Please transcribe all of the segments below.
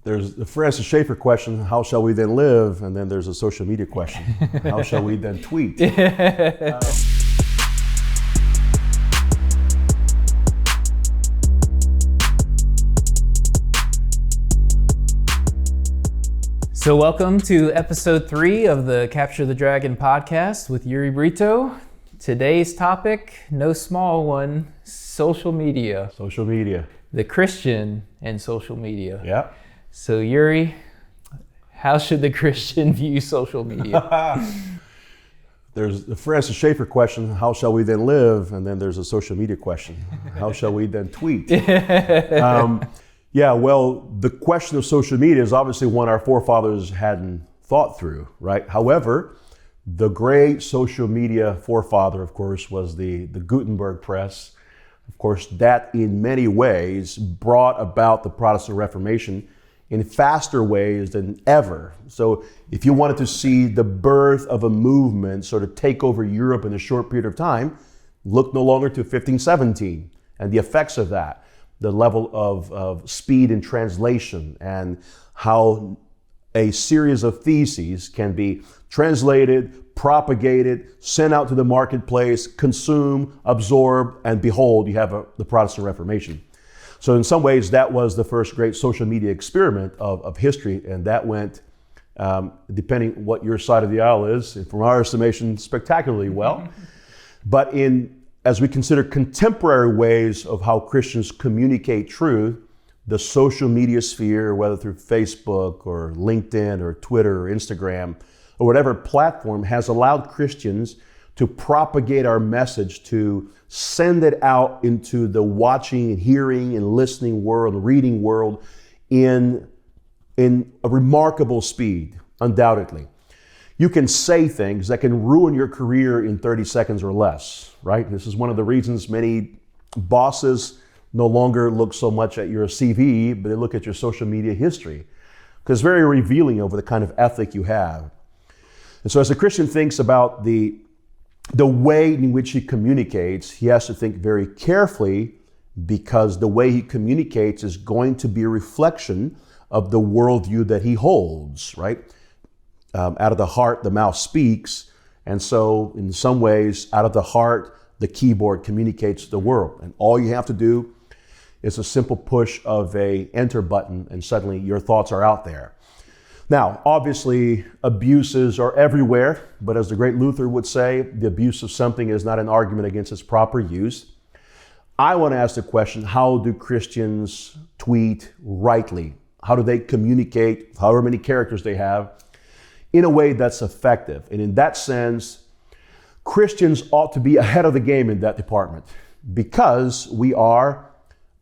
There's the Francis Schaeffer question, how shall we then live? And then there's a social media question, how shall we then tweet? So welcome to episode 3 of the Capture the Dragon podcast with Yuri Brito. Today's topic, no small one, social media. Social media. The Christian and social media. Yeah. So Yuri, how should the Christian view social media? There's the Francis Schaeffer question, how shall we then live? And then there's a social media question, how shall we then tweet? Yeah, well, the question of social media is obviously one our forefathers hadn't thought through, right? However, the great social media forefather, of course, was the Gutenberg press. Of course, that in many ways brought about the Protestant Reformation in faster ways than ever. So if you wanted to see the birth of a movement sort of take over Europe in a short period of time, look no longer to 1517 and the effects of that. The level of speed in translation and how a series of theses can be translated, propagated, sent out to the marketplace, consumed, absorbed, and behold, you have the Protestant Reformation. So in some ways, that was the first great social media experiment of history, and that went, depending what your side of the aisle is, from our estimation, spectacularly well. But as we consider contemporary ways of how Christians communicate truth, the social media sphere, whether through Facebook or LinkedIn or Twitter or Instagram or whatever platform, has allowed Christians to propagate our message, to send it out into the watching and hearing and listening world, reading world in a remarkable speed, undoubtedly. You can say things that can ruin your career in 30 seconds or less, right? This is one of the reasons many bosses no longer look so much at your CV, but they look at your social media history, because it's very revealing over the kind of ethic you have. And so as a Christian thinks about the way in which he communicates, he has to think very carefully, because the way he communicates is going to be a reflection of the worldview that he holds, right? Out of the heart, the mouth speaks. And so in some ways, out of the heart, the keyboard communicates to the world. And all you have to do is a simple push of a enter button, and suddenly your thoughts are out there. Now, obviously, abuses are everywhere, but as the great Luther would say, the abuse of something is not an argument against its proper use. I want to ask the question, how do Christians tweet rightly? How do they communicate, however many characters they have, in a way that's effective? And in that sense, Christians ought to be ahead of the game in that department, because we are,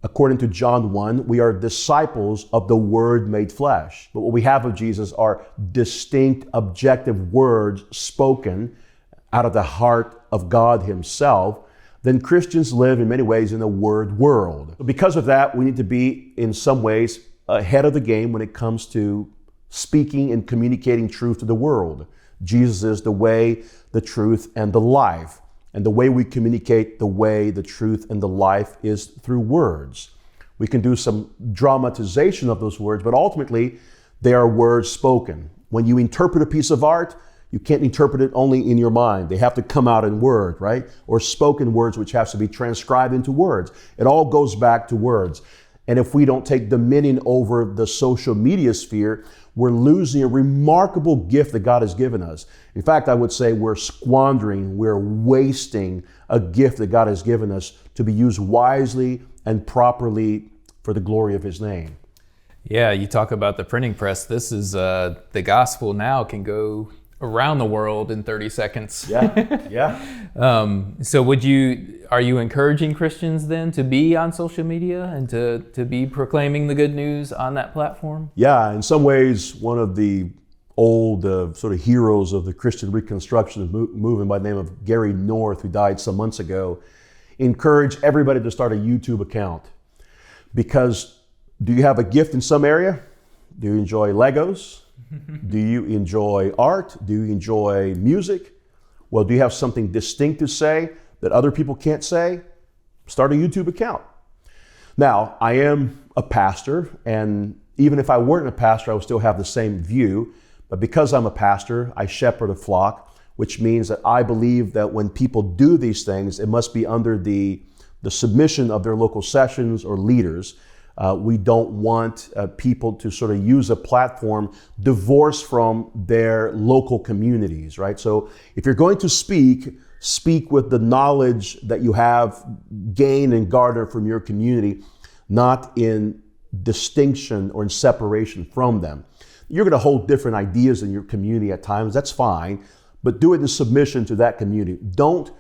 according to John 1, we are disciples of the Word made flesh. But what we have of Jesus are distinct, objective words spoken out of the heart of God Himself. Then Christians live in many ways in a word world. Because of that, we need to be, in some ways, ahead of the game when it comes to speaking and communicating truth to the world. Jesus is the way, the truth, and the life. And the way we communicate the way, the truth, and the life is through words. We can do some dramatization of those words, but ultimately, they are words spoken. When you interpret a piece of art, you can't interpret it only in your mind. They have to come out in word, right? Or spoken words, which has to be transcribed into words. It all goes back to words. And if we don't take dominion over the social media sphere, we're losing a remarkable gift that God has given us. In fact, I would say we're squandering, we're wasting a gift that God has given us to be used wisely and properly for the glory of His name. Yeah, you talk about the printing press. This is the gospel now can go around the world in 30 seconds. Yeah. So are you encouraging Christians then to be on social media and to be proclaiming the good news on that platform? Yeah, in some ways, one of the old sort of heroes of the Christian Reconstruction movement by the name of Gary North, who died some months ago, encouraged everybody to start a YouTube account. Because do you have a gift in some area? Do you enjoy Legos? Do you enjoy art? Do you enjoy music? Well, do you have something distinct to say that other people can't say? Start a YouTube account. Now, I am a pastor, and Even if I weren't a pastor, I would still have the same view. But because I'm a pastor, I shepherd a flock, which means that I believe that when people do these things, it must be under the submission of their local sessions or leaders. We don't want people to sort of use a platform divorced from their local communities, right? So if you're going to speak with the knowledge that you have gained and garnered from your community, not in distinction or in separation from them. You're going to hold different ideas in your community at times. That's fine, but do it in submission to that community. Don't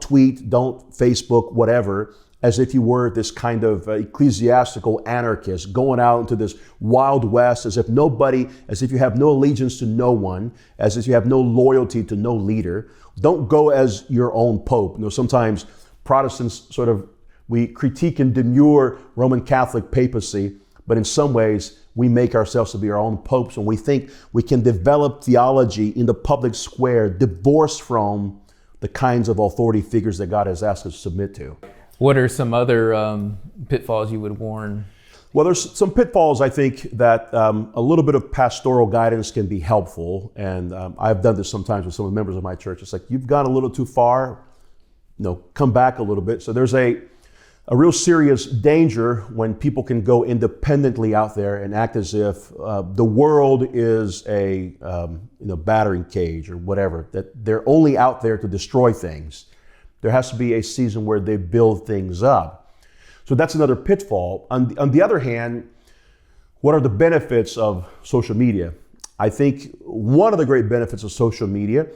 tweet, don't Facebook, whatever, as if you were this kind of ecclesiastical anarchist going out into this wild west, as if you have no allegiance to no one, as if you have no loyalty to no leader. Don't go as your own pope. Sometimes Protestants we critique and demur Roman Catholic papacy, but in some ways we make ourselves to be our own popes, and we think we can develop theology in the public square divorced from the kinds of authority figures that God has asked us to submit to. What are some other pitfalls you would warn? Well, there's some pitfalls, I think, that a little bit of pastoral guidance can be helpful. And I've done this sometimes with some of the members of my church. It's like, you've gone a little too far, come back a little bit. So there's a real serious danger when people can go independently out there and act as if the world is a battering cage or whatever, that they're only out there to destroy things. There has to be a season where they build things up. So that's another pitfall. On the other hand, what are the benefits of social media? I think one of the great benefits of social media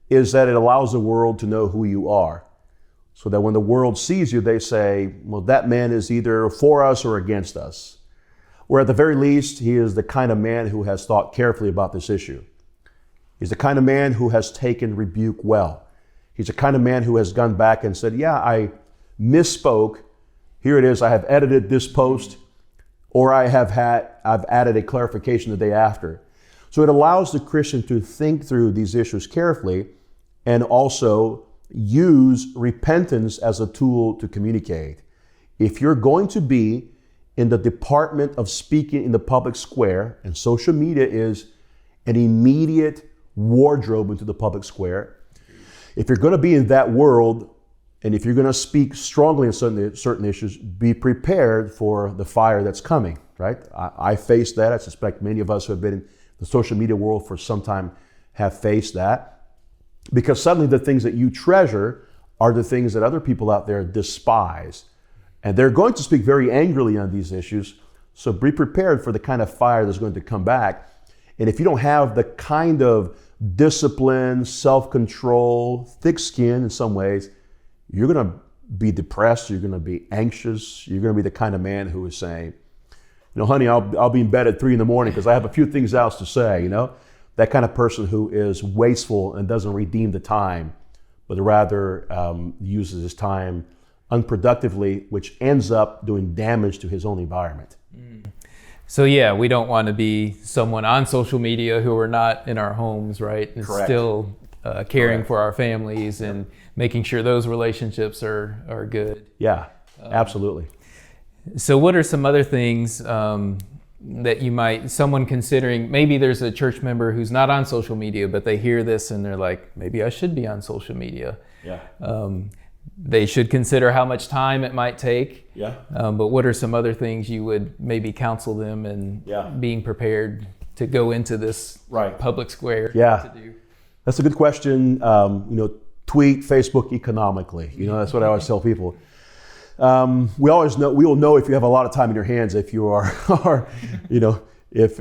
is that it allows the world to know who you are. So that when the world sees you, they say, well, that man is either for us or against us. Or at the very least, he is the kind of man who has thought carefully about this issue. He's the kind of man who has taken rebuke well. He's the kind of man who has gone back and said, yeah, I misspoke. Here it is, I have edited this post, or I've added a clarification the day after. So it allows the Christian to think through these issues carefully and also use repentance as a tool to communicate. If you're going to be in the department of speaking in the public square, and social media is an immediate wardrobe into the public square, if you're going to be in that world, and if you're going to speak strongly on certain issues, be prepared for the fire that's coming, right? I faced that. I suspect many of us who have been in the social media world for some time have faced that. Because suddenly the things that you treasure are the things that other people out there despise. And they're going to speak very angrily on these issues. So be prepared for the kind of fire that's going to come back. And if you don't have the kind of discipline, self-control, thick skin in some ways, you're going to be depressed, you're going to be anxious, you're going to be the kind of man who is saying, honey, I'll be in bed at 3 a.m. because I have a few things else to say, That kind of person who is wasteful and doesn't redeem the time, but rather uses his time unproductively, which ends up doing damage to his own environment. So yeah, we don't want to be someone on social media who are not in our homes, right? And Correct. Still caring Correct. for our families and making sure those relationships are good. Yeah, absolutely. So what are some other things that someone considering, maybe there's a church member who's not on social media, but they hear this and they're like, maybe I should be on social media. Yeah. They should consider how much time it might take. Yeah. But what are some other things you would maybe counsel them in being prepared to go into this public square to do? That's a good question. Tweet, Facebook economically. That's what I always tell people. We will know if you have a lot of time in your hands if you are if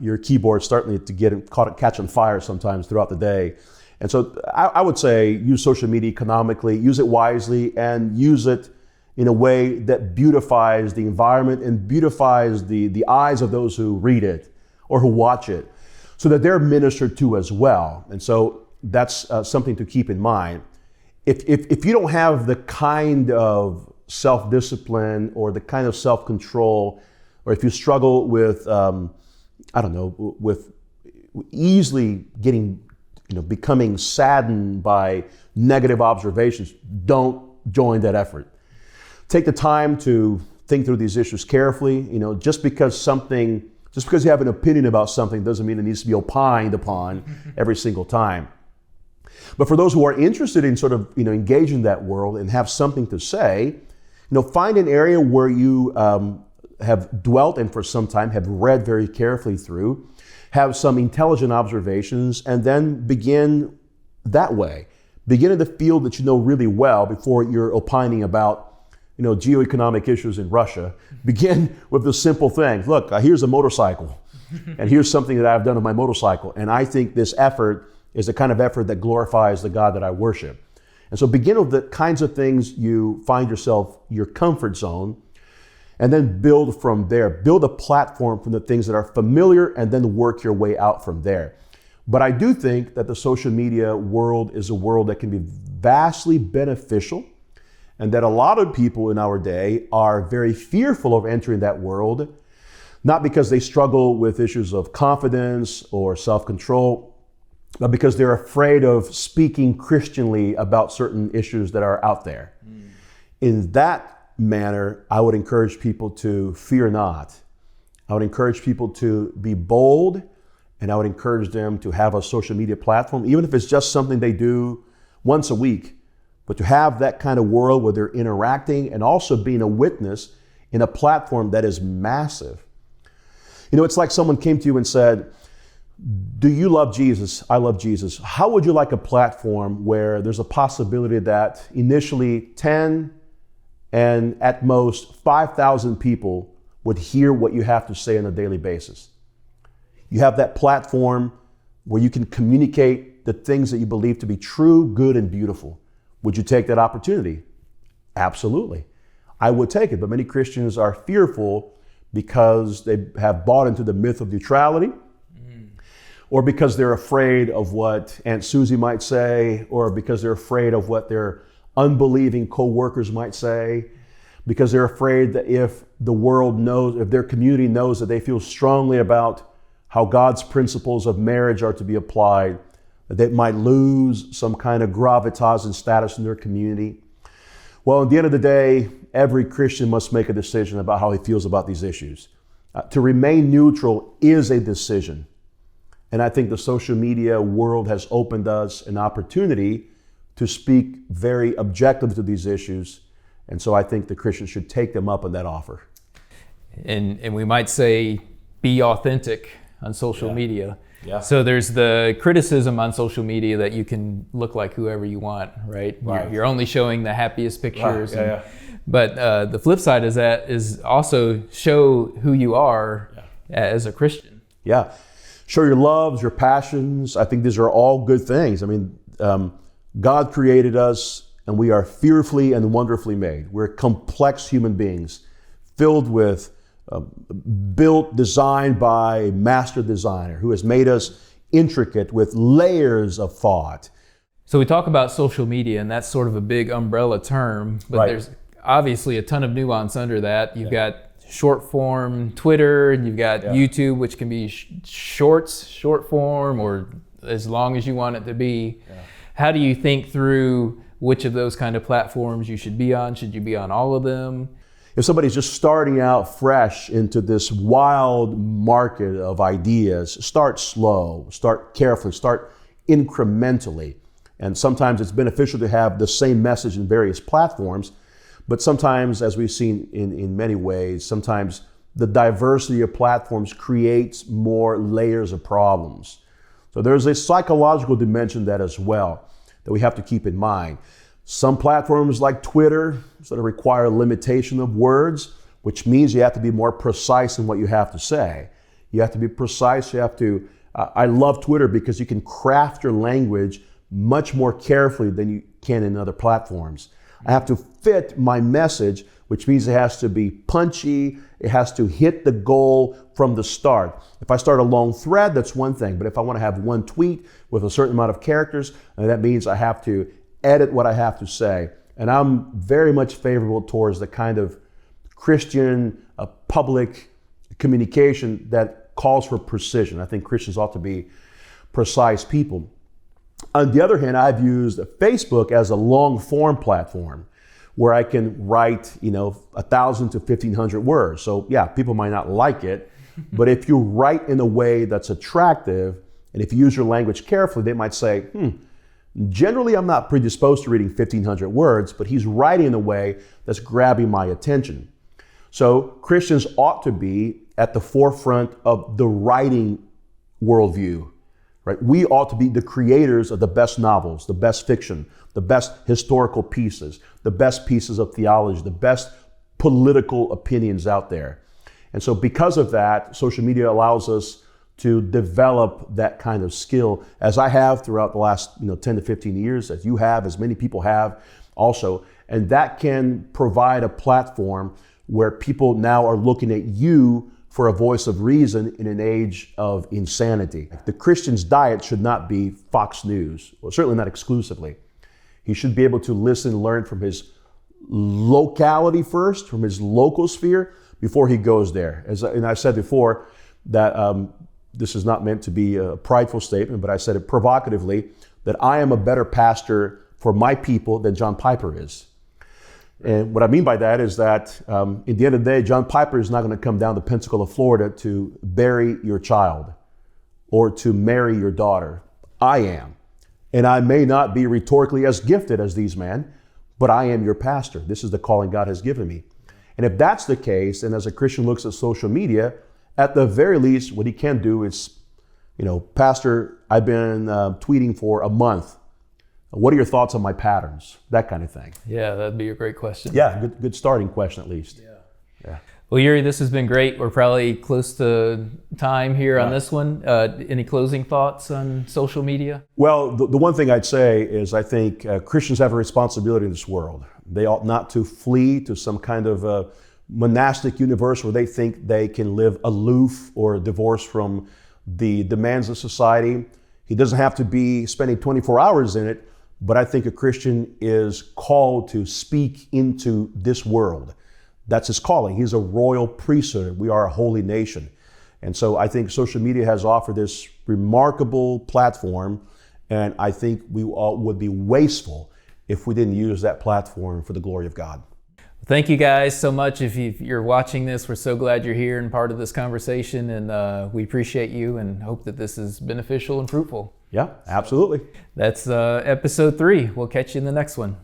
your keyboard's starting to catch on fire sometimes throughout the day. And so I would say use social media economically, use it wisely, and use it in a way that beautifies the environment and beautifies the eyes of those who read it or who watch it, so that they're ministered to as well. And so that's something to keep in mind. If you don't have the kind of self-discipline or the kind of self-control, or if you struggle with, with easily becoming saddened by negative observations, don't join that effort. Take the time to think through these issues carefully. Just because you have an opinion about something doesn't mean it needs to be opined upon every single time. But for those who are interested in sort of, engage in that world and have something to say, find an area where you have dwelt in for some time, have read very carefully through, have some intelligent observations, and then begin that way. Begin in the field that you know really well before you're opining about geoeconomic issues in Russia. Begin with the simple things. Look, here's a motorcycle, and here's something that I've done with my motorcycle. And I think this effort is the kind of effort that glorifies the God that I worship. And so begin with the kinds of things you find yourself, your comfort zone, and then build from there. Build a platform from the things that are familiar and then work your way out from there. But I do think that the social media world is a world that can be vastly beneficial, and that a lot of people in our day are very fearful of entering that world, not because they struggle with issues of confidence or self-control, but because they're afraid of speaking Christianly about certain issues that are out there. In that manner, I would encourage people to fear not. I would encourage people to be bold, and I would encourage them to have a social media platform, even if it's just something they do once a week. But to have that kind of world where they're interacting and also being a witness in a platform that is massive. It's like someone came to you and said, do you love Jesus? I love Jesus. How would you like a platform where there's a possibility that initially 10 and at most 5,000 people would hear what you have to say on a daily basis? You have that platform where you can communicate the things that you believe to be true, good, and beautiful. Would you take that opportunity? Absolutely. I would take it, but many Christians are fearful because they have bought into the myth of neutrality, or because they're afraid of what Aunt Susie might say, or because they're afraid of what their unbelieving co-workers might say, because they're afraid that if the world knows, if their community knows that they feel strongly about how God's principles of marriage are to be applied, that they might lose some kind of gravitas and status in their community. Well, at the end of the day, every Christian must make a decision about how he feels about these issues. To remain neutral is a decision. And I think the social media world has opened us an opportunity to speak very objectively to these issues. And so I think the Christians should take them up on that offer. And we might say, be authentic on social media. Yeah. So there's the criticism on social media that you can look like whoever you want, right? You're only showing the happiest pictures. Right. But the flip side is that is also show who you are as a Christian. Yeah. Show your loves, your passions. I think these are all good things. I mean, God created us and we are fearfully and wonderfully made. We're complex human beings filled with built, designed by a master designer who has made us intricate with layers of thought. So we talk about social media, and that's sort of a big umbrella term, but there's obviously a ton of nuance under that. You've got short form Twitter, and you've got YouTube, which can be short form, or as long as you want it to be. How do you think through which of those kind of platforms you should be on? Should you be on all of them? If somebody's just starting out fresh into this wild market of ideas, start slow, start carefully, start incrementally. And sometimes it's beneficial to have the same message in various platforms, but sometimes, as we've seen in many ways, sometimes the diversity of platforms creates more layers of problems. So there's a psychological dimension to that as well that we have to keep in mind. Some platforms like Twitter sort of require a limitation of words, which means you have to be more precise in what you have to say. You have to be precise. You have to, I love Twitter because you can craft your language much more carefully than you can in other platforms. I have to fit my message, which means it has to be punchy. It has to hit the goal from the start. If I start a long thread, that's one thing. But if I want to have one tweet with a certain amount of characters, that means I have to edit what I have to say. And I'm very much favorable towards the kind of Christian public communication that calls for precision. I think Christians ought to be precise people. On the other hand, I've used Facebook as a long form platform where I can write, 1,000 to 1,500 words. So yeah, people might not like it, but if you write in a way that's attractive, and if you use your language carefully, they might say, generally I'm not predisposed to reading 1,500 words, but he's writing in a way that's grabbing my attention. So Christians ought to be at the forefront of the writing worldview, right? We ought to be the creators of the best novels, the best fiction, the best historical pieces, the best pieces of theology, the best political opinions out there. And so because of that, social media allows us to develop that kind of skill, as I have throughout the last 10 to 15 years, as you have, as many people have also. And that can provide a platform where people now are looking at you for a voice of reason in an age of insanity. The Christian's diet should not be Fox News, well, certainly not exclusively. He should be able to listen and learn from his locality first, from his local sphere, before he goes there. And I said before that this is not meant to be a prideful statement, but I said it provocatively, that I am a better pastor for my people than John Piper is. And what I mean by that is that in the end of the day, John Piper is not going to come down to Pensacola, Florida to bury your child or to marry your daughter. I am. And I may not be rhetorically as gifted as these men, but I am your pastor. This is the calling God has given me. And if that's the case, and as a Christian looks at social media, at the very least, what he can do is, Pastor, I've been tweeting for a month. What are your thoughts on my patterns? That kind of thing. Yeah, that'd be a great question. Yeah, good starting question at least. Yeah. Well, Yuri, this has been great. We're probably close to time here on this one. Any closing thoughts on social media? Well, the one thing I'd say is I think Christians have a responsibility in this world. They ought not to flee to some kind of monastic universe where they think they can live aloof or divorced from the demands of society. He doesn't have to be spending 24 hours in it, but I think a Christian is called to speak into this world. That's his calling. He's a royal priesthood. We are a holy nation. And so I think social media has offered this remarkable platform, and I think we all would be wasteful if we didn't use that platform for the glory of God. Thank you guys so much. If you're watching this, we're so glad you're here and part of this conversation, and we appreciate you and hope that this is beneficial and fruitful. Yeah, absolutely. That's episode 3. We'll catch you in the next one.